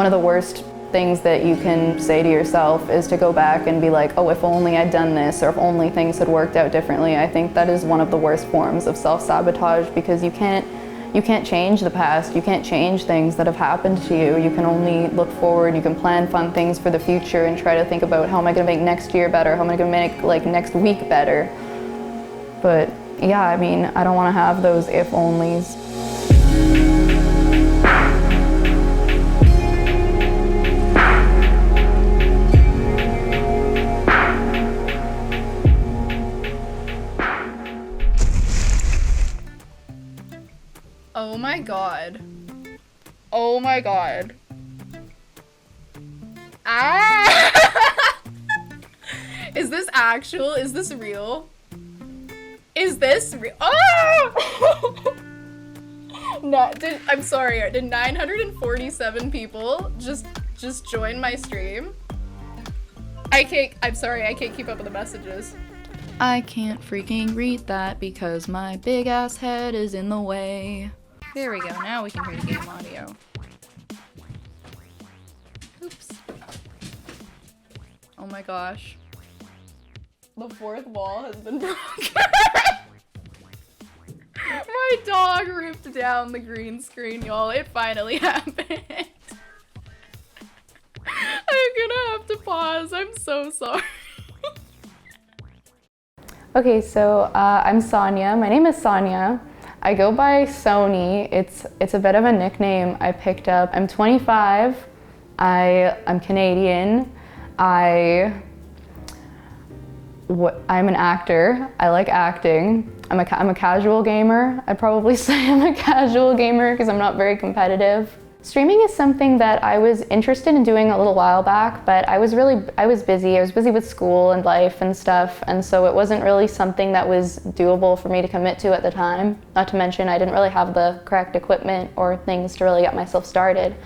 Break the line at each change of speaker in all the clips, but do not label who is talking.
one of the worst things that you can say to yourself is to go back and be like, oh, if only I'd done this, or if only things had worked out differently. I think that is one of the worst forms of self-sabotage, because you can't change the past, you can't change things that have happened to you. You can only look forward, you can plan fun things for the future and try to think about how am I gonna make next year better, how am I gonna make like next week better. But yeah, I mean, I don't wanna have those if-onlys.
Oh my god. Oh my god. Ah! Is this actual? Is this real? Is this real? Oh! No, I'm sorry. Did 947 people just join my stream? I'm sorry, I can't keep up with the messages. I can't freaking read that because my big ass head is in the way. There we go, now we can hear the game audio. Oops. Oh my gosh. The fourth wall has been broken. My dog ripped down the green screen, y'all. It finally happened. I'm gonna have to pause. I'm so sorry.
Okay, so I'm Sonia. My name is Sonia. I go by Sony. It's a bit of a nickname I picked up. I'm 25. I'm Canadian. I'm an actor. I like acting. I'm a casual gamer. I'd probably say I'm a casual gamer because I'm not very competitive. Streaming is something that I was interested in doing a little while back, but I was busy. I was busy with school and life and stuff, and so it wasn't really something that was doable for me to commit to at the time. Not to mention I didn't really have the correct equipment or things to really get myself started.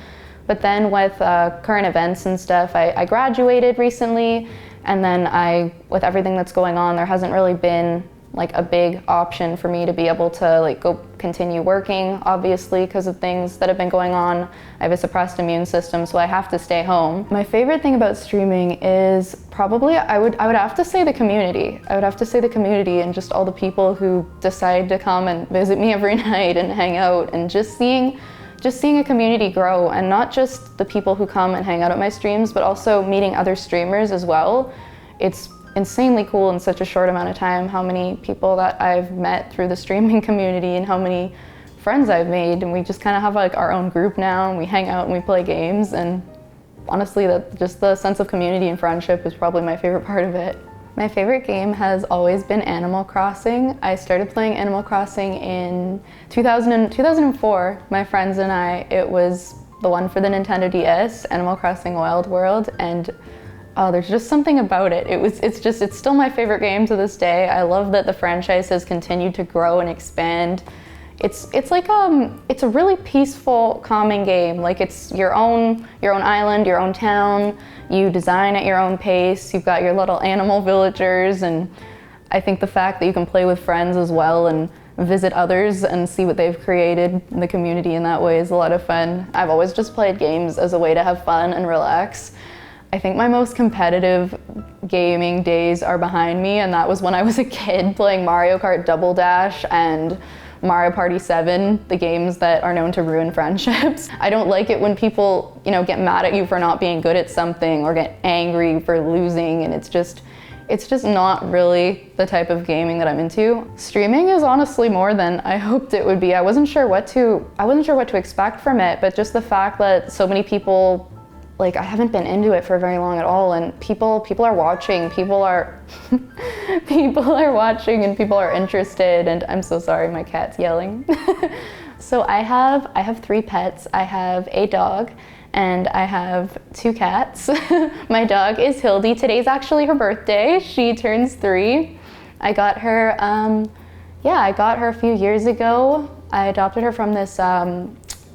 But then with current events and stuff, I graduated recently, and then with everything that's going on, there hasn't really been like a big option for me to be able to like go continue working, obviously, because of things that have been going on. I have a suppressed immune system, so I have to stay home. My favorite thing about streaming is probably, I would have to say the community. I would have to say the community and just all the people who decide to come and visit me every night and hang out, and just seeing a community grow, and not just the people who come and hang out at my streams, but also meeting other streamers as well. It's insanely cool in such a short amount of time how many people that I've met through the streaming community and how many friends I've made, and we just kind of have like our own group now, and we hang out and we play games, and honestly just the sense of community and friendship is probably my favorite part of it. My favorite game has always been Animal Crossing. I started playing Animal Crossing in 2004, my friends and I. It was the one for the Nintendo DS, Animal Crossing Wild World, and oh, there's just something about it. It's still my favorite game to this day. I love that the franchise has continued to grow and expand. It's a really peaceful, calming game. Like, it's your own island, your own town. You design at your own pace. You've got your little animal villagers, and I think the fact that you can play with friends as well and visit others and see what they've created in the community in that way is a lot of fun. I've always just played games as a way to have fun and relax. I think my most competitive gaming days are behind me, and that was when I was a kid playing Mario Kart Double Dash and Mario Party 7, the games that are known to ruin friendships. I don't like it when people, get mad at you for not being good at something or get angry for losing, and it's just not really the type of gaming that I'm into. Streaming is honestly more than I hoped it would be. I wasn't sure what to expect from it, but just the fact that so many people, like, I haven't been into it for very long at all, and people are watching, people are watching, and people are interested, and I'm so sorry, my cat's yelling. So I have 3 pets. I have a dog, and I have 2 cats. My dog is Hildy. Today's actually her birthday. She turns 3. I got her a few years ago. I adopted her from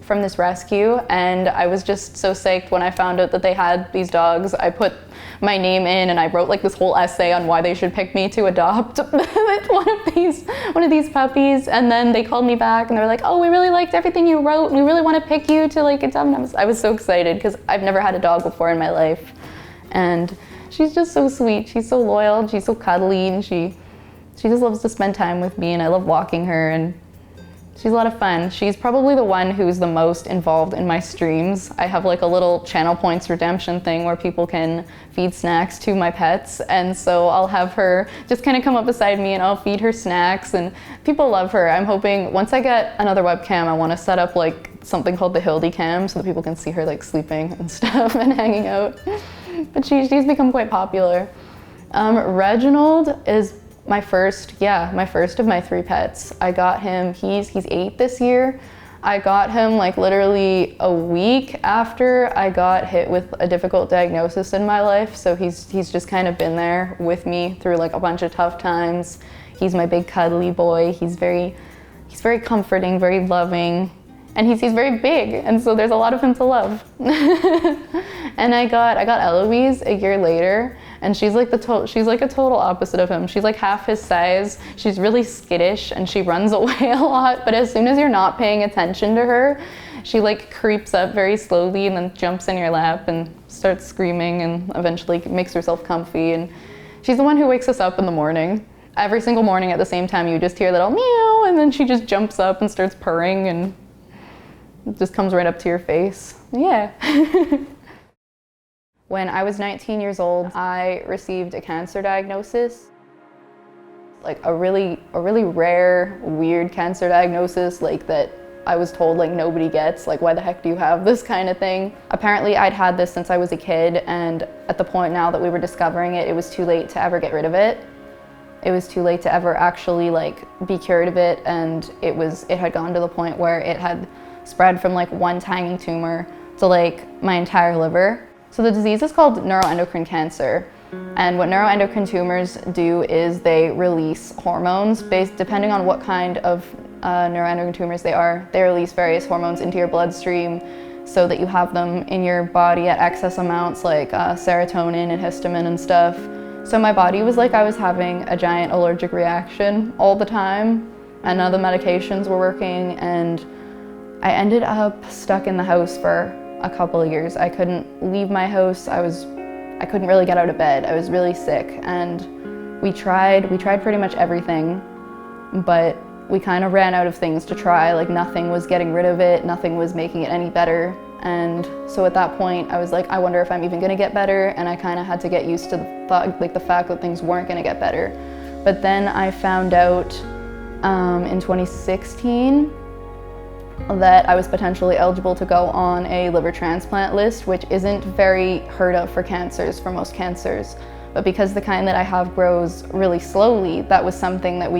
from this rescue, and I was just so psyched when I found out that they had these dogs. I put my name in and I wrote like this whole essay on why they should pick me to adopt one of these puppies, and then they called me back and they were like, oh, we really liked everything you wrote and we really want to pick you to like adopt. And I was so excited because I've never had a dog before in my life, and she's just so sweet. She's so loyal, she's so cuddly, and she just loves to spend time with me, and I love walking her, and she's a lot of fun. She's probably the one who's the most involved in my streams. I have like a little channel points redemption thing where people can feed snacks to my pets, and so I'll have her just kind of come up beside me and I'll feed her snacks, and people love her. I'm hoping once I get another webcam, I want to set up like something called the Hildy cam so that people can see her like sleeping and stuff and hanging out. But she's become quite popular. Reginald is my first of my 3 pets. I got him, he's 8 this year. I got him like literally a week after I got hit with a difficult diagnosis in my life. So he's just kind of been there with me through like a bunch of tough times. He's my big cuddly boy. He's very comforting, very loving, and he's very big, and so there's a lot of him to love. And I got Eloise a year later, and she's like a total opposite of him. She's like half his size. She's really skittish and she runs away a lot, but as soon as you're not paying attention to her, she like creeps up very slowly and then jumps in your lap and starts screaming and eventually makes herself comfy. And she's the one who wakes us up in the morning. Every single morning at the same time, you just hear that little meow, and then she just jumps up and starts purring and just comes right up to your face. Yeah. When I was 19 years old, I received a cancer diagnosis. Like a really rare, weird cancer diagnosis, like that I was told like nobody gets, like why the heck do you have this kind of thing? Apparently I'd had this since I was a kid, and at the point now that we were discovering it, it was too late to ever get rid of it. It was too late to ever actually like be cured of it, and it had gone to the point where it had spread from like one tiny tumor to like my entire liver. So the disease is called neuroendocrine cancer, and what neuroendocrine tumors do is they release hormones depending on what kind of neuroendocrine tumors they are. They release various hormones into your bloodstream so that you have them in your body at excess amounts, like serotonin and histamine and stuff. So my body was like I was having a giant allergic reaction all the time, and none of the medications were working, and I ended up stuck in the house for a couple of years. I couldn't leave my house. I couldn't really get out of bed. I was really sick, and we tried pretty much everything, but we kind of ran out of things to try. Like nothing was getting rid of it, nothing was making it any better. And so at that point I was like, I wonder if I'm even gonna get better, and I kind of had to get used to the fact that things weren't gonna get better. But then I found out in 2016 that I was potentially eligible to go on a liver transplant list, which isn't very heard of for most cancers. But because the kind that I have grows really slowly, that was something that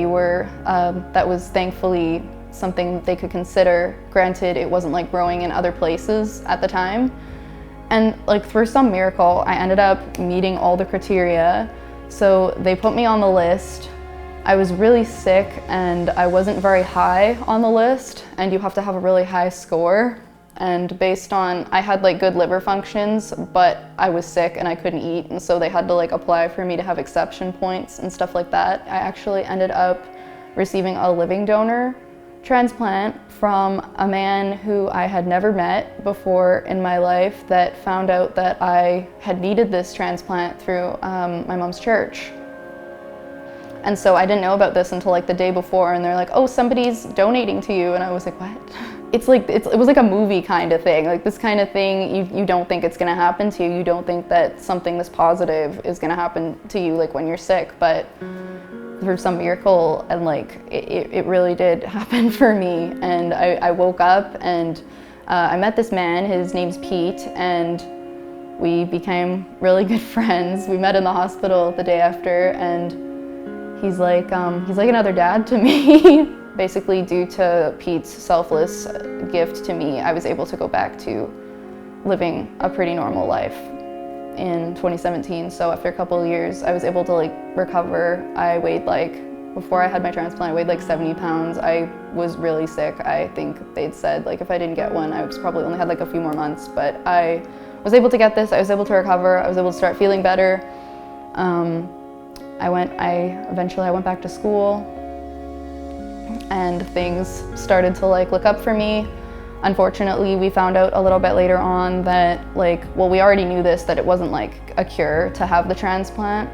that was thankfully something they could consider. Granted, it wasn't like growing in other places at the time. And like through some miracle, I ended up meeting all the criteria. So they put me on the list. I was really sick and I wasn't very high on the list, and you have to have a really high score. And based on, I had like good liver functions, but I was sick and I couldn't eat, and so they had to like apply for me to have exception points and stuff like that. I actually ended up receiving a living donor transplant from a man who I had never met before in my life that found out that I had needed this transplant through my mom's church. And so I didn't know about this until like the day before, and they're like, oh, somebody's donating to you. And I was like, what? It was like a movie kind of thing. Like this kind of thing, you don't think it's gonna happen to you. You don't think that something this positive is gonna happen to you like when you're sick, but through some miracle, and like it really did happen for me. And I woke up and I met this man, his name's Pete, and we became really good friends. We met in the hospital the day after, and he's like another dad to me. Basically, due to Pete's selfless gift to me, I was able to go back to living a pretty normal life in 2017. So after a couple of years, I was able to like recover. I weighed like Before I had my transplant, I weighed like 70 pounds. I was really sick. I think they'd said like if I didn't get one, I was probably only had like a few more months, but I was able to get this. I was able to recover. I was able to start feeling better. Eventually I went back to school and things started to like look up for me. Unfortunately, we found out a little bit later on that we already knew this, that it wasn't like a cure to have the transplant.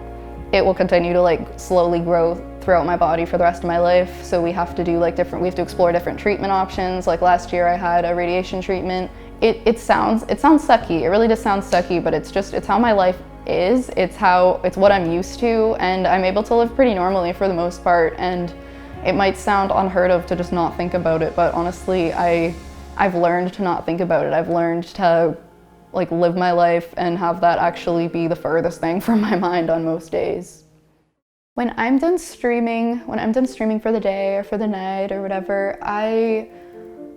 It will continue to like slowly grow throughout my body for the rest of my life. So we have to do we have to explore different treatment options. Like last year I had a radiation treatment. It sounds sucky. It really does sound sucky, but it's how my life is. It's what I'm used to, and I'm able to live pretty normally for the most part. And it might sound unheard of to just not think about it, but honestly, I've learned to not think about it. I've learned to like live my life and have that actually be the furthest thing from my mind on most days. When I'm done streaming for the day or for the night or whatever, I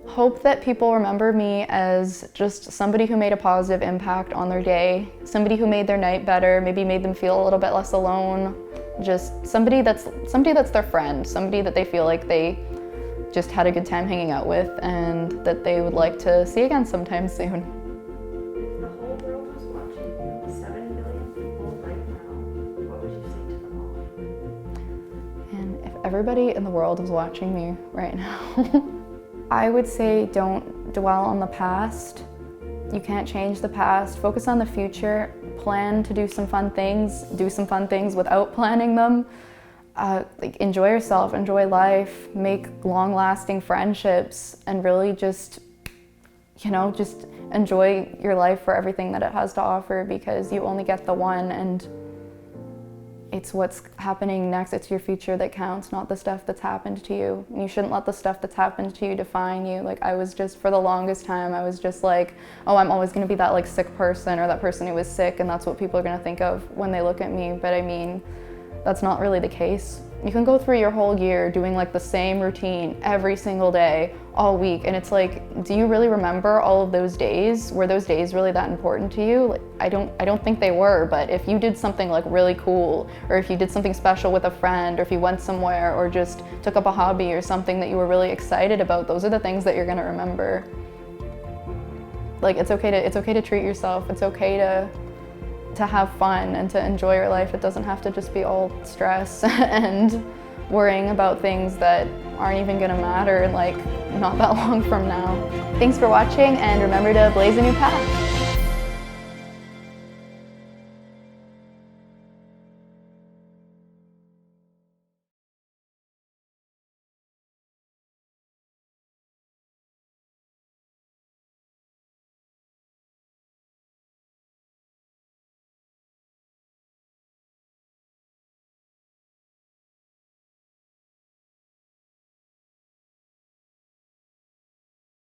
hope that people remember me as just somebody who made a positive impact on their day, somebody who made their night better, maybe made them feel a little bit less alone, just somebody that's their friend, somebody that they feel like they just had a good time hanging out with and that they would like to see again sometime soon.
If the whole world was watching you, 7 billion people right now, what would you say to them all?
And if everybody in the world was watching me right now, I would say don't dwell on the past. You can't change the past. Focus on the future. Plan to do some fun things. Do some fun things without planning them. Enjoy yourself, enjoy life, make long-lasting friendships, and really just enjoy your life for everything that it has to offer, because you only get the one, and it's what's happening next. It's your future that counts, not the stuff that's happened to you. And you shouldn't let the stuff that's happened to you define you. For the longest time, I was just like, oh, I'm always gonna be that like sick person or that person who was sick, and that's what people are gonna think of when they look at me. But I mean, that's not really the case. You can go through your whole year doing like the same routine every single day, all week, and it's like, do you really remember all of those days? Were those days really that important to you? Like, I don't think they were, but if you did something like really cool, or if you did something special with a friend, or if you went somewhere, or just took up a hobby or something that you were really excited about, those are the things that you're gonna remember. Like, it's okay to treat yourself. It's okay to have fun and to enjoy your life. It doesn't have to just be all stress and worrying about things that aren't even gonna matter like not that long from now. Thanks for watching, and remember to blaze a new path.